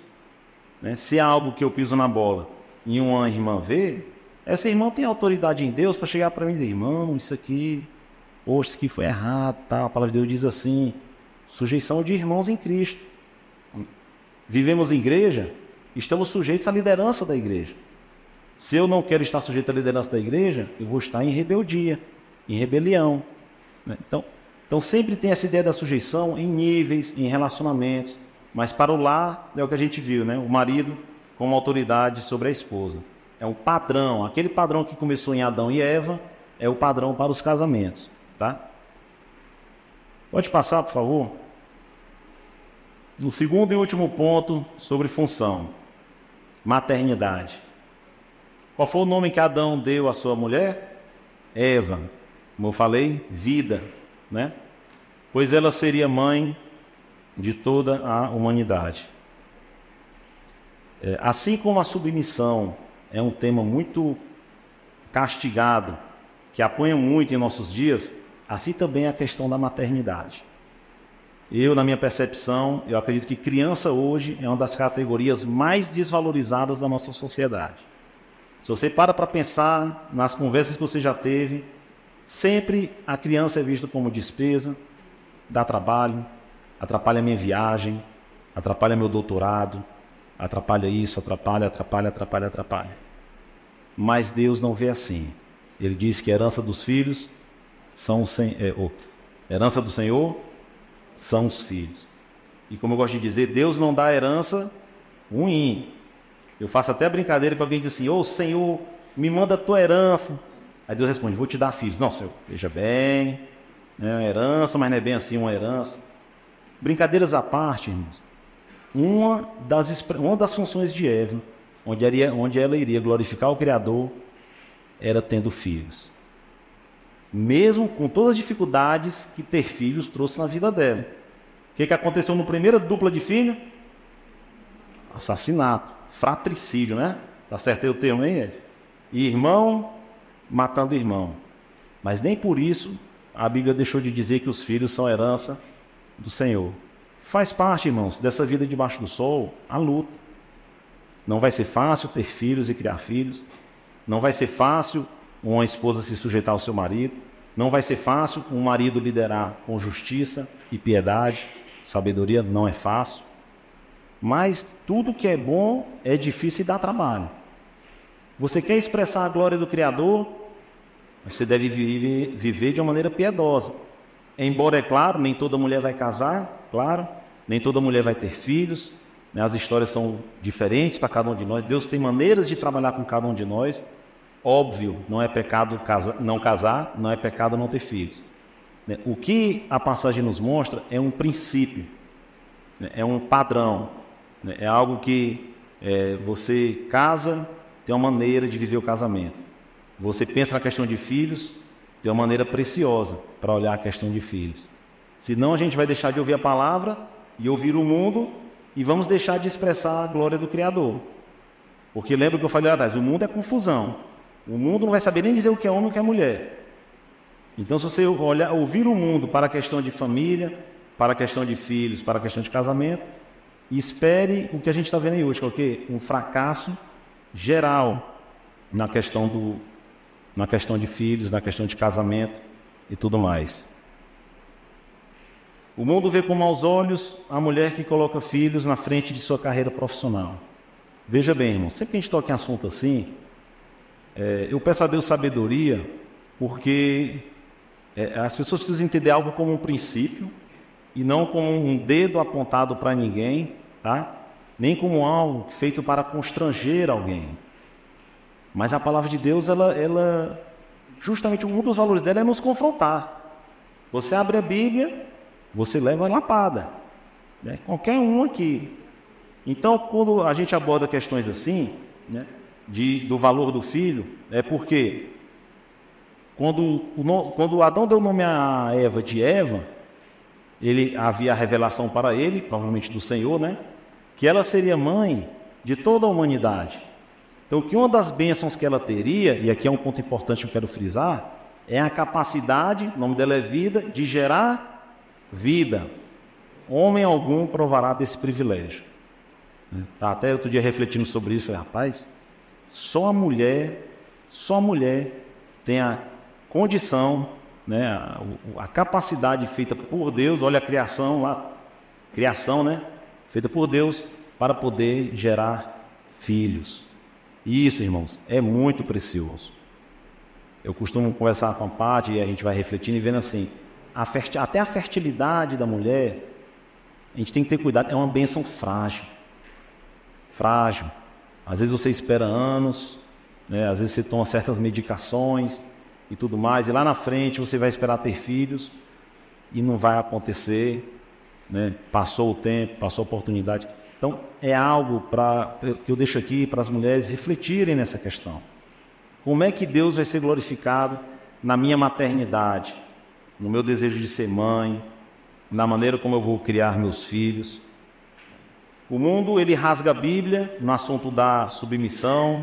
Né? Se há algo que eu piso na bola e uma irmã vê, essa irmã tem autoridade em Deus para chegar para mim e dizer, irmão, isso aqui foi errado, tá? A palavra de Deus diz assim, sujeição de irmãos em Cristo. Vivemos em igreja, estamos sujeitos à liderança da igreja. Se eu não quero estar sujeito à liderança da igreja, eu vou estar em rebeldia, em rebelião. Né? Então sempre tem essa ideia da sujeição em níveis, em relacionamentos, mas para o lar é o que a gente viu, né? O marido como autoridade sobre a esposa. É um padrão, aquele padrão que começou em Adão e Eva, é o padrão para os casamentos. Tá? Pode passar, por favor? No segundo e último ponto sobre função, maternidade. Qual foi o nome que Adão deu à sua mulher? Eva. Como eu falei, vida, né? Pois ela seria mãe de toda a humanidade. Assim como a submissão é um tema muito castigado, que apanha muito em nossos dias, assim também é a questão da maternidade. Na minha percepção, eu acredito que criança hoje é uma das categorias mais desvalorizadas da nossa sociedade. Se você para pensar nas conversas que você já teve, sempre a criança é vista como despesa, dá trabalho, atrapalha minha viagem, atrapalha meu doutorado, atrapalha isso, atrapalha. Mas Deus não vê assim. Ele diz que a herança dos filhos herança do Senhor são os filhos. E como eu gosto de dizer, Deus não dá herança ruim. Eu faço até brincadeira com alguém que diz assim, Senhor, me manda a tua herança. Aí Deus responde, vou te dar filhos. Não, Senhor, veja bem, é uma herança, mas não é bem assim uma herança. Brincadeiras à parte, irmãos. Uma das funções de Eva, onde ela iria glorificar o Criador, era tendo filhos. Mesmo com todas as dificuldades que ter filhos trouxe na vida dela. O que aconteceu no primeiro dupla de filho? Assassinato, fratricídio, né? Tá certo aí o termo, hein, Ed? Irmão matando irmão. Mas nem por isso a Bíblia deixou de dizer que os filhos são herança do Senhor. Faz parte, irmãos, dessa vida debaixo do sol, a luta. Não vai ser fácil ter filhos e criar filhos. Não vai ser fácil uma esposa se sujeitar ao seu marido. Não vai ser fácil um marido liderar com justiça e piedade. Sabedoria não é fácil. Mas tudo que é bom é difícil e dá trabalho. Você quer expressar a glória do Criador? Você deve viver de uma maneira piedosa. Embora, é claro, nem toda mulher vai casar, claro. Nem toda mulher vai ter filhos. Né? As histórias são diferentes para cada um de nós. Deus tem maneiras de trabalhar com cada um de nós. Óbvio, não é pecado não casar, não é pecado não ter filhos. O que a passagem nos mostra é um princípio, é um padrão, é algo que você casa, tem uma maneira de viver o casamento. Você pensa na questão de filhos, tem uma maneira preciosa para olhar a questão de filhos. Senão a gente vai deixar de ouvir a palavra e ouvir o mundo e vamos deixar de expressar a glória do Criador. Porque lembra que eu falei lá atrás, o mundo é confusão. O mundo não vai saber nem dizer o que é homem e o que é mulher. Então, se você ouvir o mundo para a questão de família, para a questão de filhos, para a questão de casamento, espere o que a gente está vendo aí hoje, que é o quê? Um fracasso geral na questão de filhos, na questão de casamento e tudo mais. O mundo vê com maus olhos a mulher que coloca filhos na frente de sua carreira profissional. Veja bem, irmão, sempre que a gente toca em assunto assim, eu peço a Deus sabedoria, porque as pessoas precisam entender algo como um princípio e não como um dedo apontado para ninguém, tá? Nem como algo feito para constranger alguém. Mas a palavra de Deus, ela justamente um dos valores dela é nos confrontar. Você abre a Bíblia, você leva a lapada, né? Qualquer um aqui. Então, quando a gente aborda questões assim, né, do valor do filho, é porque quando Adão deu o nome a Eva de Eva, ele havia a revelação para ele, provavelmente do Senhor, né? Que ela seria mãe de toda a humanidade. Então, que uma das bênçãos que ela teria, e aqui é um ponto importante que eu quero frisar, é a capacidade, o nome dela é vida, de gerar vida. Homem algum provará desse privilégio. Tá, até outro dia refletindo sobre isso, falei, rapaz, só a mulher tem a condição, né, a capacidade feita por Deus, olha a criação lá, né, feita por Deus para poder gerar filhos. E isso, irmãos, é muito precioso. Eu costumo conversar com a Paty e a gente vai refletindo e vendo assim, até a fertilidade da mulher, a gente tem que ter cuidado, é uma bênção frágil. Às vezes você espera anos, né? Às vezes você toma certas medicações e tudo mais, e lá na frente você vai esperar ter filhos e não vai acontecer, né? Passou o tempo, passou a oportunidade. Então é algo que eu deixo aqui para as mulheres refletirem nessa questão. Como é que Deus vai ser glorificado na minha maternidade, no meu desejo de ser mãe, na maneira como eu vou criar meus filhos? O mundo, ele rasga a Bíblia no assunto da submissão,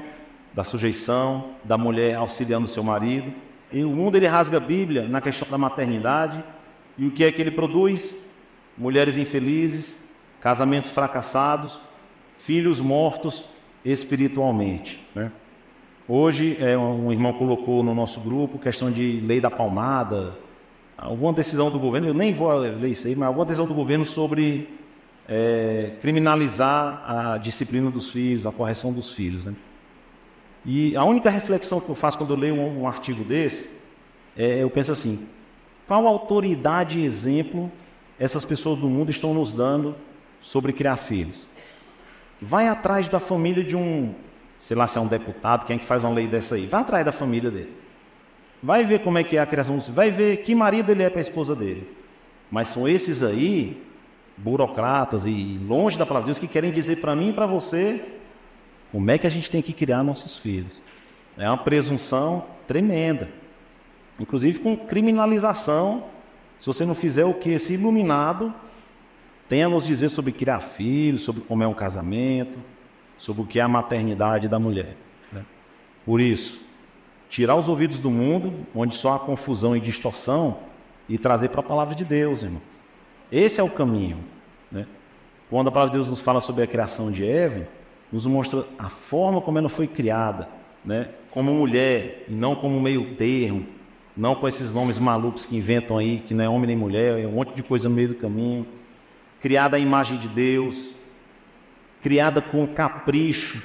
da sujeição, da mulher auxiliando o seu marido. E o mundo, ele rasga a Bíblia na questão da maternidade. E o que é que ele produz? Mulheres infelizes, casamentos fracassados, filhos mortos espiritualmente, né? Hoje, um irmão colocou no nosso grupo questão de lei da palmada, alguma decisão do governo, eu nem vou ler isso aí, mas alguma decisão do governo sobre criminalizar a disciplina dos filhos, a correção dos filhos, né? E a única reflexão que eu faço quando eu leio um artigo desse, eu penso assim, qual autoridade e exemplo essas pessoas do mundo estão nos dando sobre criar filhos? Vai atrás da família de sei lá se é um deputado, quem é que faz uma lei dessa aí, vai atrás da família dele. Vai ver como é que é a criação dos filhos, vai ver que marido ele é para a esposa dele. Mas são esses aí, burocratas e longe da palavra de Deus, que querem dizer para mim e para você como é que a gente tem que criar nossos filhos. É uma presunção tremenda, inclusive com criminalização. Se você não fizer o que esse iluminado tem a nos dizer sobre criar filhos, sobre como é um casamento, sobre o que é a maternidade da mulher, né? Por isso, tirar os ouvidos do mundo, onde só há confusão e distorção, e trazer para a palavra de Deus, irmãos. Esse é o caminho, né? Quando a palavra de Deus nos fala sobre a criação de Eva, nos mostra a forma como ela foi criada, né? Como mulher, e não como meio termo, não com esses nomes malucos que inventam aí, que não é homem nem mulher, é um monte de coisa no meio do caminho. Criada à imagem de Deus, criada com capricho,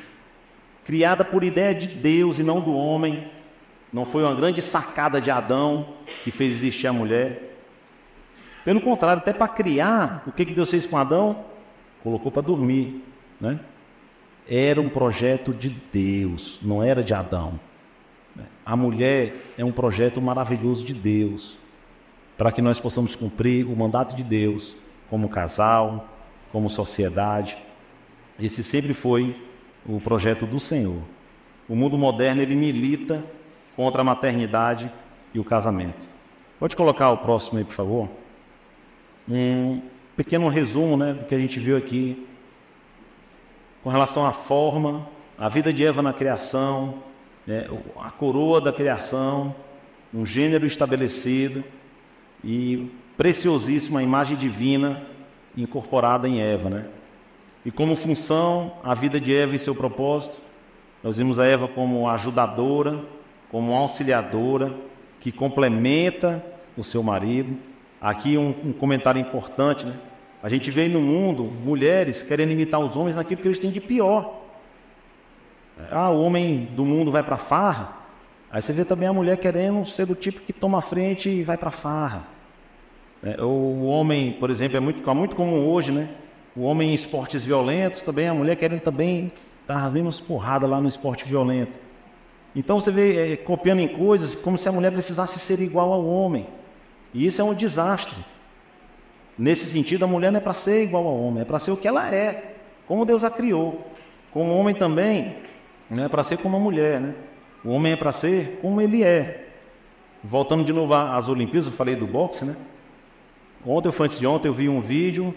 criada por ideia de Deus e não do homem. Não foi uma grande sacada de Adão que fez existir a mulher. Pelo contrário, até para criar, o que Deus fez com Adão? Colocou para dormir, né? Era um projeto de Deus, não era de Adão. A mulher é um projeto maravilhoso de Deus, para que nós possamos cumprir o mandato de Deus, como casal, como sociedade. Esse sempre foi o projeto do Senhor. O mundo moderno, ele milita contra a maternidade e o casamento. Pode colocar o próximo aí, por favor? Um pequeno resumo, né, do que a gente viu aqui com relação à forma, a vida de Eva na criação, né, a coroa da criação, um gênero estabelecido e preciosíssima imagem divina incorporada em Eva, né? E como função, a vida de Eva e seu propósito, nós vimos a Eva como ajudadora, como auxiliadora, que complementa o seu marido. Aqui um comentário importante, né? A gente vê no mundo mulheres querendo imitar os homens naquilo que eles têm de pior. O homem do mundo vai para a farra, aí você vê também a mulher querendo ser do tipo que toma a frente e vai para a farra. O homem, por exemplo, é muito comum hoje, né? O homem em esportes violentos também, a mulher querendo também dar umas porradas lá no esporte violento. Então você vê copiando em coisas como se a mulher precisasse ser igual ao homem. E isso é um desastre. Nesse sentido, a mulher não é para ser igual ao homem, é para ser o que ela é, como Deus a criou. Como homem também, não é para ser como a mulher, né? O homem é para ser como ele é. Voltando de novo às Olimpíadas, eu falei do boxe, né? Ontem ou foi antes de ontem eu vi um vídeo,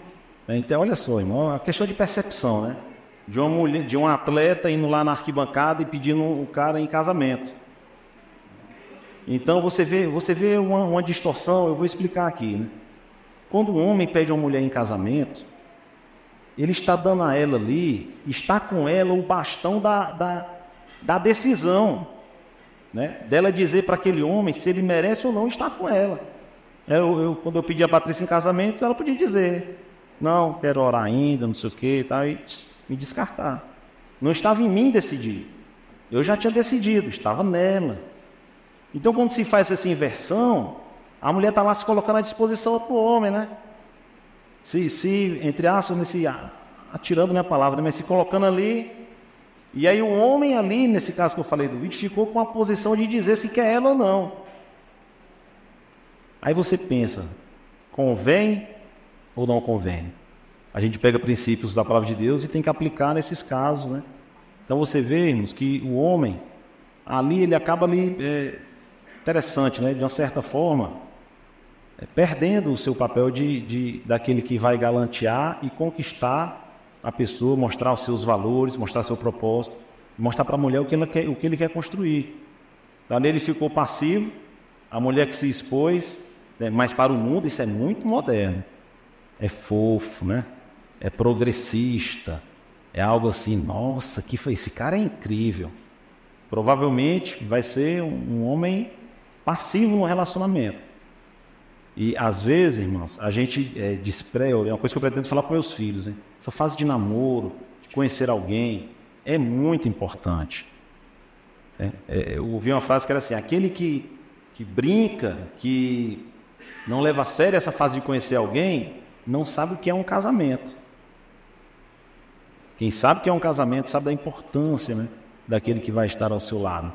né? Então olha só, irmão, é uma questão de percepção, né? De uma mulher, de um atleta indo lá na arquibancada e pedindo o cara em casamento. Então você vê uma distorção, eu vou explicar aqui, né? Quando um homem pede uma mulher em casamento, ele está dando a ela ali, está com ela o bastão da decisão, né? Dela dizer para aquele homem se ele merece ou não estar com ela. Quando eu pedi a Patrícia em casamento, ela podia dizer, não, quero orar ainda, não sei o que e tal, e me descartar. Não estava em mim decidir. Eu já tinha decidido, estava nela. Então, quando se faz essa inversão, a mulher está lá se colocando à disposição do homem, né? Entre aspas, atirando minha palavra, mas se colocando ali. E aí o homem ali, nesse caso que eu falei do vídeo, ficou com a posição de dizer se quer ela ou não. Aí você pensa, convém ou não convém? A gente pega princípios da palavra de Deus e tem que aplicar nesses casos, né? Então você vê, irmãos, que o homem, ali ele acaba ali, interessante, né? De uma certa forma, perdendo o seu papel daquele que vai galantear e conquistar a pessoa, mostrar os seus valores, mostrar seu propósito, mostrar para a mulher o que ele quer construir. Então ali ele ficou passivo, a mulher que se expôs, né? Mas para o mundo isso é muito moderno, é fofo, né? É progressista, é algo assim, nossa, esse cara é incrível. Provavelmente vai ser um homem passivo no relacionamento. E às vezes, irmãos, a gente despreza, é uma coisa que eu pretendo falar para meus filhos, né? Essa fase de namoro, de conhecer alguém, é muito importante. Eu ouvi uma frase que era assim, aquele que brinca, que não leva a sério essa fase de conhecer alguém, não sabe o que é um casamento. Quem sabe o que é um casamento sabe da importância, né, daquele que vai estar ao seu lado.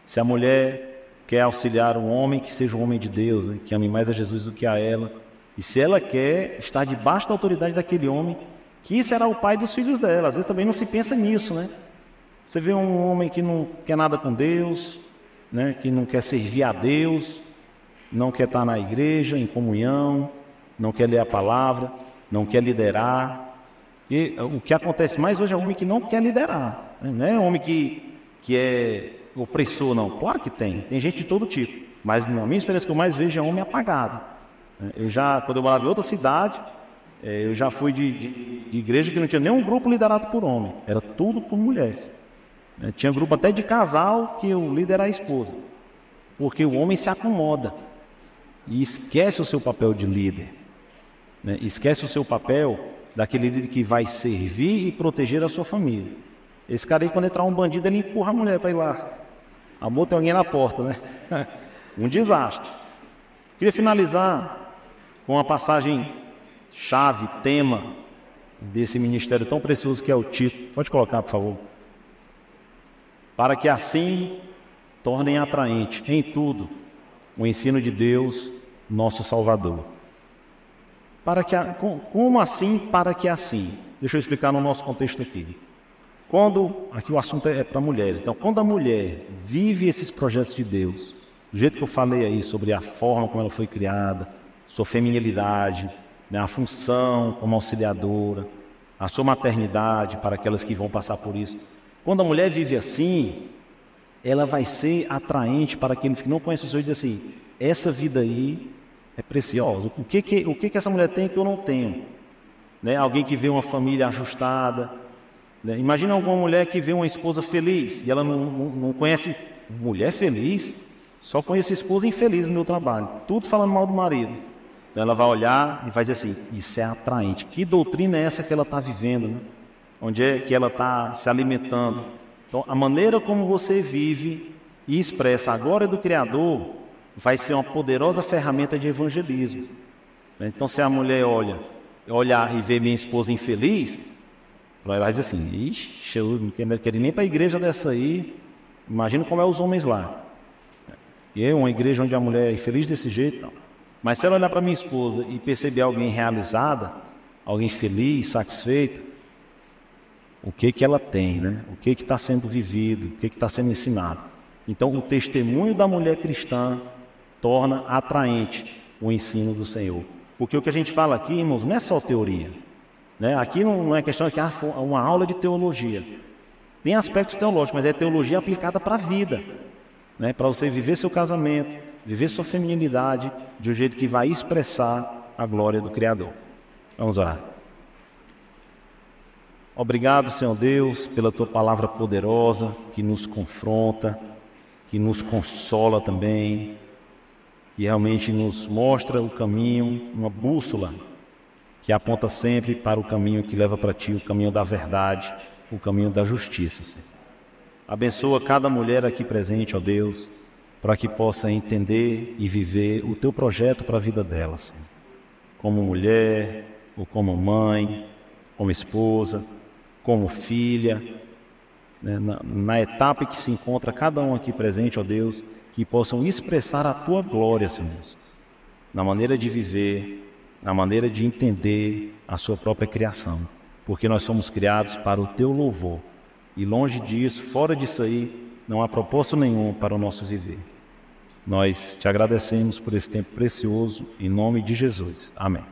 Se a mulher quer auxiliar um homem, que seja um homem de Deus, né, que ame mais a Jesus do que a ela. E se ela quer estar debaixo da autoridade daquele homem, que será o pai dos filhos dela. Às vezes também não se pensa nisso, né? Você vê um homem que não quer nada com Deus, né, que não quer servir a Deus, não quer estar na igreja, em comunhão, não quer ler a palavra, não quer liderar. E o que acontece mais hoje é um homem que não quer liderar, né? Não é um homem que é opressor, não. Claro que tem gente de todo tipo, mas na minha experiência que eu mais vejo é homem apagado. Quando eu morava em outra cidade, eu já fui de igreja que não tinha nenhum grupo liderado por homem, era tudo por mulheres. Tinha grupo até de casal que o líder era a esposa, porque o homem se acomoda e esquece o seu papel de líder, né? Esquece o seu papel daquele líder que vai servir e proteger a sua família. Esse cara aí, quando entrar um bandido, ele empurra a mulher para ir lá. Amor, tem alguém na porta, né? Um desastre. Queria finalizar com uma passagem chave, tema desse ministério tão precioso que é o Tito. Pode colocar, por favor. Para que assim tornem atraente em tudo o ensino de Deus, nosso Salvador. Como assim, para que assim? Deixa eu explicar no nosso contexto aqui. Aqui o assunto é para mulheres, então quando a mulher vive esses projetos de Deus, do jeito que eu falei aí, sobre a forma como ela foi criada, sua feminilidade, né, a função como auxiliadora, a sua maternidade para aquelas que vão passar por isso. Quando a mulher vive assim, ela vai ser atraente para aqueles que não conhecem o Senhor e dizer assim, essa vida aí é preciosa. O que essa mulher tem que eu não tenho? Né? Alguém que vê uma família ajustada. Né? Imagina alguma mulher que vê uma esposa feliz e ela não conhece mulher feliz, só conhece esposa infeliz no meu trabalho, tudo falando mal do marido. Então ela vai olhar e vai dizer assim, isso é atraente. Que doutrina é essa que ela está vivendo? Né? Onde é que ela está se alimentando? Então a maneira como você vive e expressa a glória do Criador vai ser uma poderosa ferramenta de evangelismo. Então se a mulher olhar e ver minha esposa infeliz, ela vai dizer assim, ixi, eu não quero ir nem para a igreja dessa aí, imagina como é os homens lá. E uma igreja onde a mulher é infeliz desse jeito, não. Mas se ela olhar para minha esposa e perceber alguém realizada, alguém feliz, satisfeita, o que ela tem, né? O que está sendo vivido, o que está sendo ensinado. Então o testemunho da mulher cristã torna atraente o ensino do Senhor. Porque o que a gente fala aqui, irmãos, não é só teoria, né? Aqui não é questão de que uma aula de teologia. Tem aspectos teológicos, mas é teologia aplicada para a vida, né? Para você viver seu casamento, viver sua feminilidade de um jeito que vai expressar a glória do Criador. Vamos orar. Obrigado, Senhor Deus, pela Tua palavra poderosa, que nos confronta, que nos consola também, que realmente nos mostra o caminho, uma bússola que aponta sempre para o caminho que leva para Ti, o caminho da verdade, o caminho da justiça, Senhor. Abençoa cada mulher aqui presente, ó Deus, para que possa entender e viver o Teu projeto para a vida dela, Senhor. Como mulher, ou como mãe, como esposa, como filha, né? Na etapa em que se encontra cada um aqui presente, ó Deus, que possam expressar a Tua glória, Senhor, na maneira de viver, na maneira de entender a sua própria criação, porque nós somos criados para o Teu louvor, e longe disso, fora disso aí, não há propósito nenhum para o nosso viver. Nós Te agradecemos por esse tempo precioso, em nome de Jesus. Amém.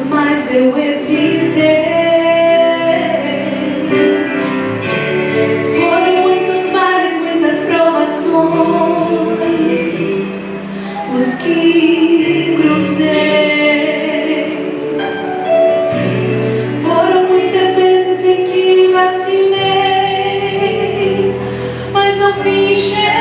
Mas eu hesitei. Foram muitos vales, muitas provações, os que cruzei. Foram muitas vezes em que vacilei, mas ao fim cheguei.